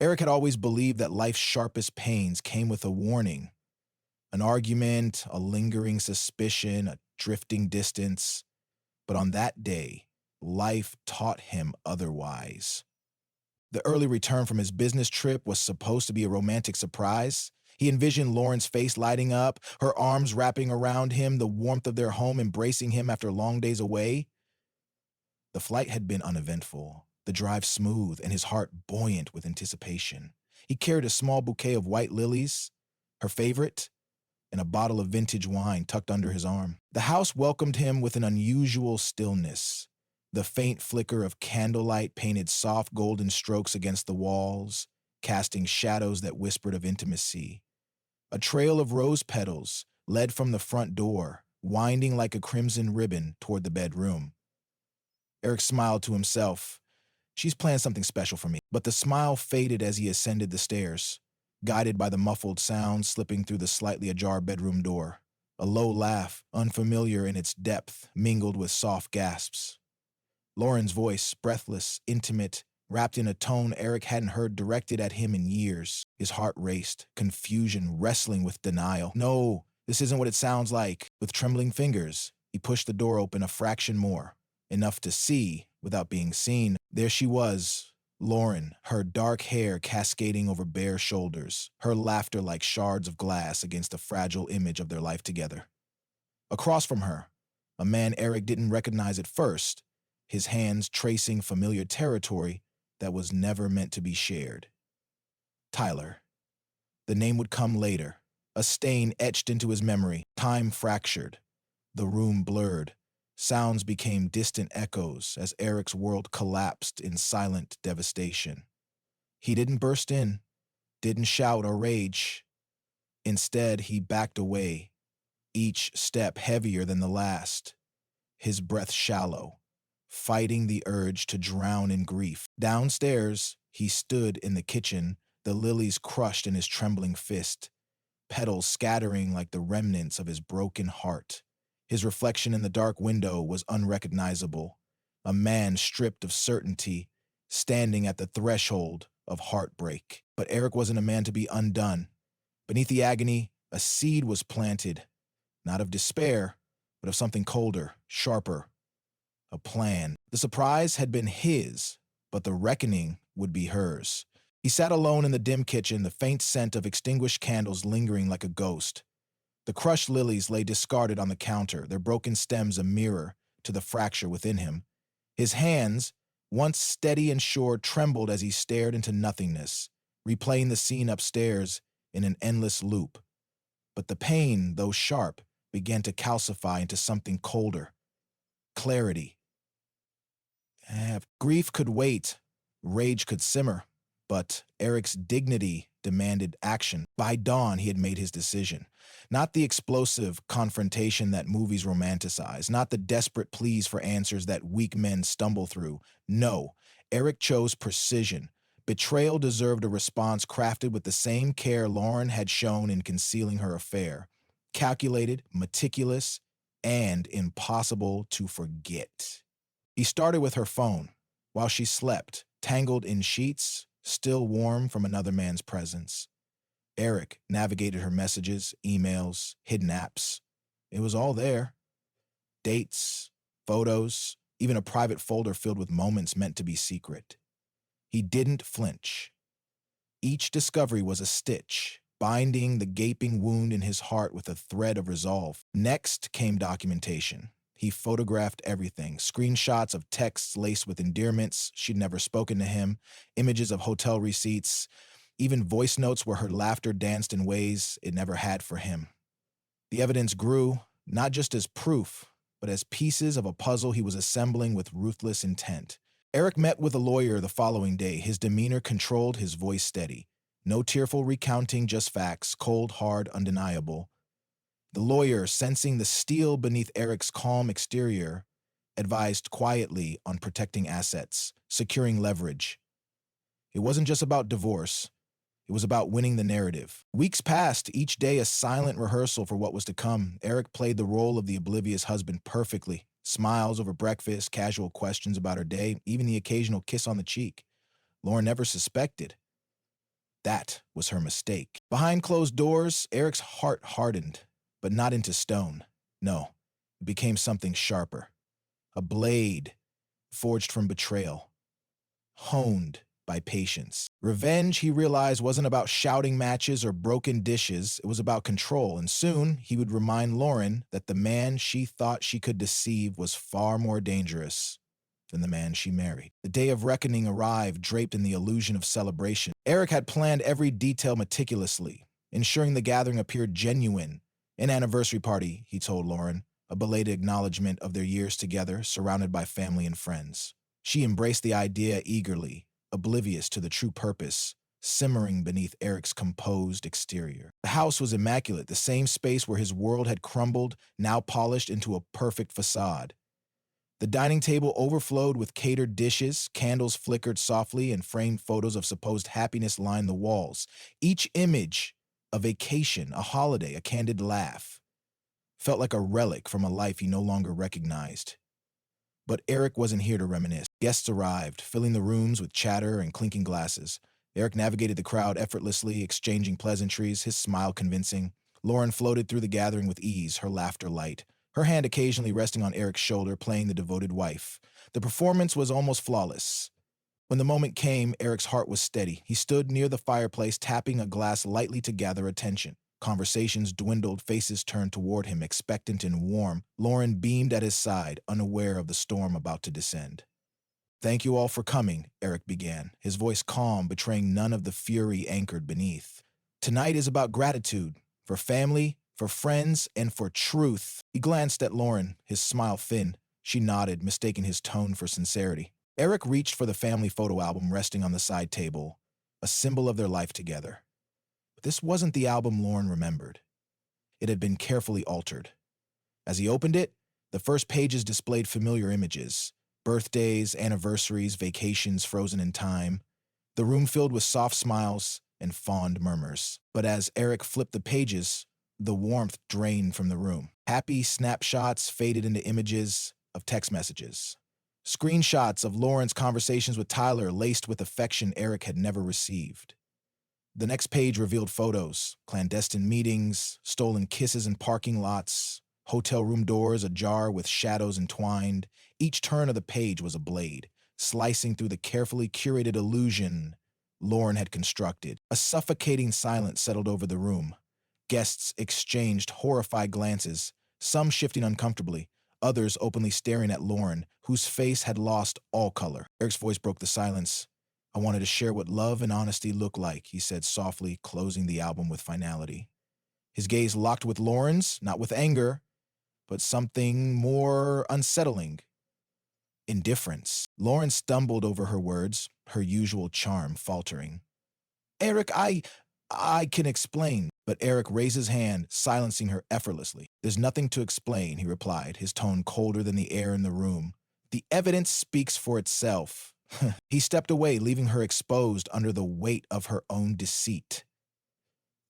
Eric had always believed that life's sharpest pains came with a warning, an argument, a lingering suspicion, a drifting distance. But on that day, life taught him otherwise. The early return from his business trip was supposed to be a romantic surprise. He envisioned Lauren's face lighting up, her arms wrapping around him, the warmth of their home embracing him after long days away. The flight had been uneventful, the drive smooth, and his heart buoyant with anticipation. He carried a small bouquet of white lilies, her favorite, and a bottle of vintage wine tucked under his arm. The house welcomed him with an unusual stillness. The faint flicker of candlelight painted soft golden strokes against the walls, casting shadows that whispered of intimacy. A trail of rose petals led from the front door, winding like a crimson ribbon toward the bedroom. Eric smiled to himself. She's planned something special for me. But the smile faded as he ascended the stairs, guided by the muffled sound slipping through the slightly ajar bedroom door. A low laugh, unfamiliar in its depth, mingled with soft gasps. Lauren's voice, breathless, intimate, wrapped in a tone Eric hadn't heard directed at him in years. His heart raced, confusion wrestling with denial. No, this isn't what it sounds like. With trembling fingers, he pushed the door open a fraction more, enough to see without being seen. There she was, Lauren, her dark hair cascading over bare shoulders, her laughter like shards of glass against the fragile image of their life together. Across from her, a man Eric didn't recognize at first, his hands tracing familiar territory that was never meant to be shared. Tyler. The name would come later, a stain etched into his memory, time fractured. The room blurred. Sounds became distant echoes as Eric's world collapsed in silent devastation. He didn't burst in, didn't shout or rage. Instead, he backed away, each step heavier than the last, his breath shallow, fighting the urge to drown in grief. Downstairs, he stood in the kitchen, the lilies crushed in his trembling fist, petals scattering like the remnants of his broken heart. His reflection in the dark window was unrecognizable, a man stripped of certainty, standing at the threshold of heartbreak. But Eric wasn't a man to be undone. Beneath the agony, a seed was planted, not of despair, but of something colder, sharper, a plan. The surprise had been his, but the reckoning would be hers. He sat alone in the dim kitchen, the faint scent of extinguished candles lingering like a ghost. The crushed lilies lay discarded on the counter, their broken stems a mirror to the fracture within him. His hands, once steady and sure, trembled as he stared into nothingness, replaying the scene upstairs in an endless loop. But the pain, though sharp, began to calcify into something colder. Clarity. Grief could wait, rage could simmer, but Eric's dignity demanded action. By dawn, he had made his decision. Not the explosive confrontation that movies romanticize, not the desperate pleas for answers that weak men stumble through. No, Eric chose precision. Betrayal deserved a response crafted with the same care Lauren had shown in concealing her affair. Calculated, meticulous, and impossible to forget. He started with her phone, while she slept, tangled in sheets, still warm from another man's presence. Eric navigated her messages, emails, hidden apps. It was all there. Dates, photos, even a private folder filled with moments meant to be secret. He didn't flinch. Each discovery was a stitch, binding the gaping wound in his heart with a thread of resolve. Next came documentation. He photographed everything, screenshots of texts laced with endearments she'd never spoken to him, images of hotel receipts, even voice notes where her laughter danced in ways it never had for him. The evidence grew, not just as proof, but as pieces of a puzzle he was assembling with ruthless intent. Eric met with a lawyer the following day, his demeanor controlled, his voice steady. No tearful recounting, just facts, cold, hard, undeniable. The lawyer, sensing the steel beneath Eric's calm exterior, advised quietly on protecting assets, securing leverage. It wasn't just about divorce. It was about winning the narrative. Weeks passed, each day a silent rehearsal for what was to come. Eric played the role of the oblivious husband perfectly. Smiles over breakfast, casual questions about her day, even the occasional kiss on the cheek. Lauren never suspected. That was her mistake. Behind closed doors, Eric's heart hardened, but not into stone. No, it became something sharper. A blade forged from betrayal, honed by patience. Revenge, he realized, wasn't about shouting matches or broken dishes. It was about control, and soon he would remind Lauren that the man she thought she could deceive was far more dangerous than the man she married. The day of reckoning arrived, draped in the illusion of celebration. Eric had planned every detail meticulously, ensuring the gathering appeared genuine. An anniversary party, he told Lauren, a belated acknowledgement of their years together, surrounded by family and friends. She embraced the idea eagerly, oblivious to the true purpose simmering beneath Eric's composed exterior. The house was immaculate, the same space where his world had crumbled, now polished into a perfect facade. The dining table overflowed with catered dishes, candles flickered softly, and framed photos of supposed happiness lined the walls. Each image, a vacation, a holiday, a candid laugh, felt like a relic from a life he no longer recognized. But Eric wasn't here to reminisce. Guests arrived, filling the rooms with chatter and clinking glasses. Eric navigated the crowd effortlessly, exchanging pleasantries, his smile convincing. Lauren floated through the gathering with ease, her laughter light, her hand occasionally resting on Eric's shoulder, playing the devoted wife. The performance was almost flawless. When the moment came, Eric's heart was steady. He stood near the fireplace, tapping a glass lightly to gather attention. Conversations dwindled, faces turned toward him, expectant and warm. Lauren beamed at his side, unaware of the storm about to descend. "Thank you all for coming," Eric began, his voice calm, betraying none of the fury anchored beneath. "Tonight is about gratitude, for family, for friends, and for truth." He glanced at Lauren, his smile thin. She nodded, mistaking his tone for sincerity. Eric reached for the family photo album resting on the side table, a symbol of their life together. But this wasn't the album Lauren remembered. It had been carefully altered. As he opened it, the first pages displayed familiar images: birthdays, anniversaries, vacations frozen in time. The room filled with soft smiles and fond murmurs. But as Eric flipped the pages, the warmth drained from the room. Happy snapshots faded into images of text messages. Screenshots of Lauren's conversations with Tyler laced with affection Eric had never received. The next page revealed photos, clandestine meetings, stolen kisses in parking lots, hotel room doors ajar with shadows entwined. Each turn of the page was a blade, slicing through the carefully curated illusion Lauren had constructed. A suffocating silence settled over the room. Guests exchanged horrified glances, some shifting uncomfortably, others openly staring at Lauren, whose face had lost all color. Eric's voice broke the silence. "I wanted to share what love and honesty look like," he said softly, closing the album with finality. His gaze locked with Lauren's, not with anger, but something more unsettling: indifference. Lauren stumbled over her words, her usual charm faltering. "Eric, I can explain." But Eric raised his hand, silencing her effortlessly. "There's nothing to explain," he replied, his tone colder than the air in the room. "The evidence speaks for itself." He stepped away, leaving her exposed under the weight of her own deceit.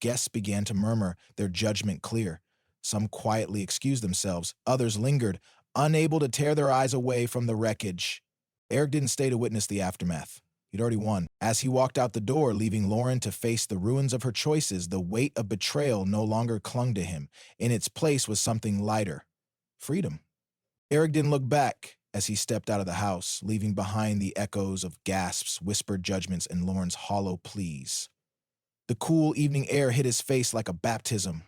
Guests began to murmur, their judgment clear. Some quietly excused themselves, others lingered, unable to tear their eyes away from the wreckage. Eric didn't stay to witness the aftermath. He'd already won. As he walked out the door, leaving Lauren to face the ruins of her choices, the weight of betrayal no longer clung to him. In its place was something lighter: freedom. Eric didn't look back as he stepped out of the house, leaving behind the echoes of gasps, whispered judgments, and Lauren's hollow pleas. The cool evening air hit his face like a baptism,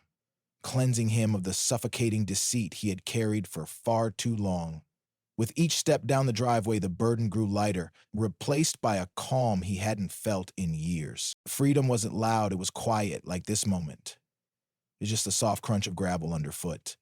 cleansing him of the suffocating deceit he had carried for far too long. With each step down the driveway, the burden grew lighter, replaced by a calm he hadn't felt in years. Freedom wasn't loud, it was quiet, like this moment. It was just the soft crunch of gravel underfoot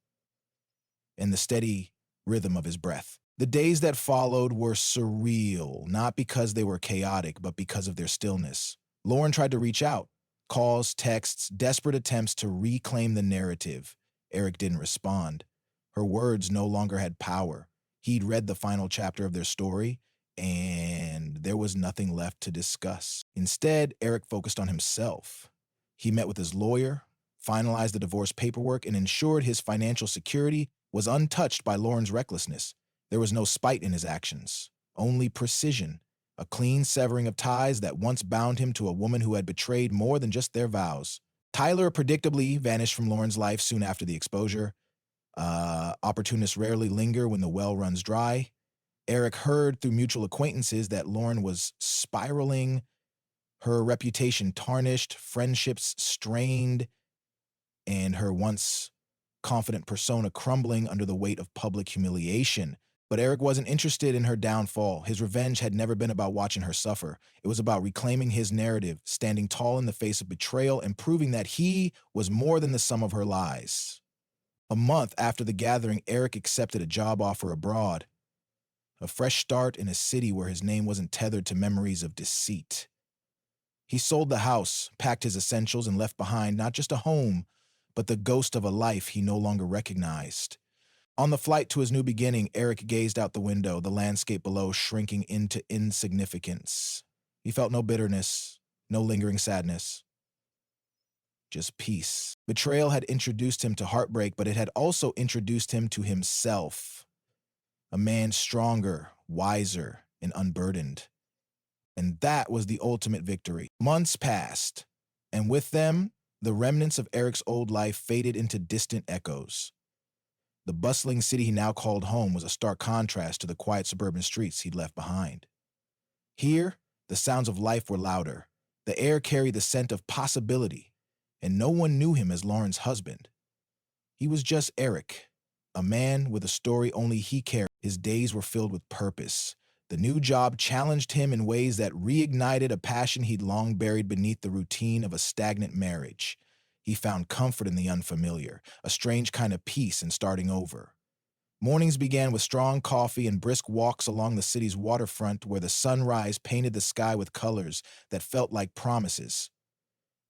and the steady rhythm of his breath. The days that followed were surreal, not because they were chaotic, but because of their stillness. Lauren tried to reach out. Calls, texts, desperate attempts to reclaim the narrative. Eric didn't respond. Her words no longer had power. He'd read the final chapter of their story, and there was nothing left to discuss. Instead, Eric focused on himself. He met with his lawyer, finalized the divorce paperwork, and ensured his financial security was untouched by Lauren's recklessness. There was no spite in his actions, only precision, a clean severing of ties that once bound him to a woman who had betrayed more than just their vows. Tyler predictably vanished from Lauren's life soon after the exposure. Opportunists rarely linger when the well runs dry. Eric heard through mutual acquaintances that Lauren was spiraling, her reputation tarnished, friendships strained, and her once confident persona crumbling under the weight of public humiliation. But Eric wasn't interested in her downfall. His revenge had never been about watching her suffer. It was about reclaiming his narrative, standing tall in the face of betrayal, and proving that he was more than the sum of her lies. A month after the gathering, Eric accepted a job offer abroad, a fresh start in a city where his name wasn't tethered to memories of deceit. He sold the house, packed his essentials, and left behind not just a home, but the ghost of a life he no longer recognized. On the flight to his new beginning, Eric gazed out the window, the landscape below shrinking into insignificance. He felt no bitterness, no lingering sadness, just peace. Betrayal had introduced him to heartbreak, but it had also introduced him to himself, a man stronger, wiser, and unburdened. And that was the ultimate victory. Months passed, and with them, the remnants of Eric's old life faded into distant echoes. The bustling city he now called home was a stark contrast to the quiet suburban streets he'd left behind. Here, the sounds of life were louder. The air carried the scent of possibility, and no one knew him as Lauren's husband. He was just Eric, a man with a story only he carried. His days were filled with purpose. The new job challenged him in ways that reignited a passion he'd long buried beneath the routine of a stagnant marriage. He found comfort in the unfamiliar, a strange kind of peace in starting over. Mornings began with strong coffee and brisk walks along the city's waterfront where the sunrise painted the sky with colors that felt like promises.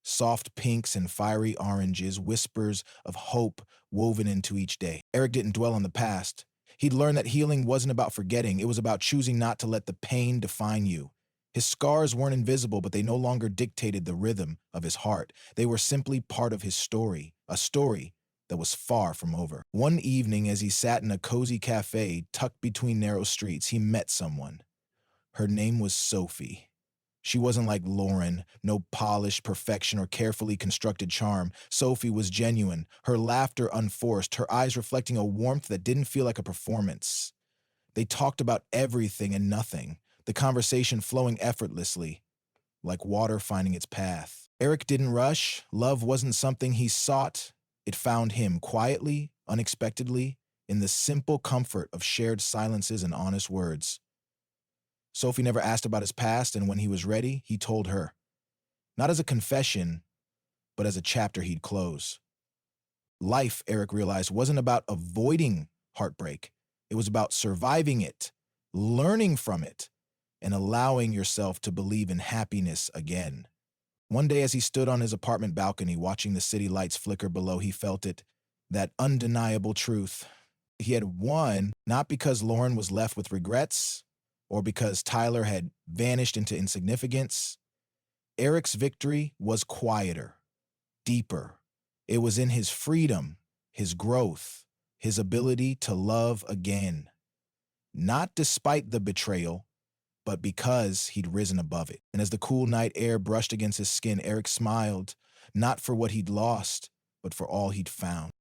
Soft pinks and fiery oranges, whispers of hope woven into each day. Eric didn't dwell on the past. He'd learned that healing wasn't about forgetting, it was about choosing not to let the pain define you. His scars weren't invisible, but they no longer dictated the rhythm of his heart. They were simply part of his story, a story that was far from over. One evening, as he sat in a cozy cafe tucked between narrow streets, he met someone. Her name was Sophie. She wasn't like Lauren, no polished perfection or carefully constructed charm. Sophie was genuine, her laughter unforced, her eyes reflecting a warmth that didn't feel like a performance. They talked about everything and nothing, the conversation flowing effortlessly, like water finding its path. Eric didn't rush. Love wasn't something he sought. It found him quietly, unexpectedly, in the simple comfort of shared silences and honest words. Sophie never asked about his past, and when he was ready, he told her. Not as a confession, but as a chapter he'd close. Life, Eric realized, wasn't about avoiding heartbreak. It was about surviving it, learning from it, and allowing yourself to believe in happiness again. One day as he stood on his apartment balcony watching the city lights flicker below, he felt it, that undeniable truth. He had won, not because Lauren was left with regrets, or because Tyler had vanished into insignificance. Eric's victory was quieter, deeper. It was in his freedom, his growth, his ability to love again. Not despite the betrayal, but because he'd risen above it. And as the cool night air brushed against his skin, Eric smiled, not for what he'd lost, but for all he'd found.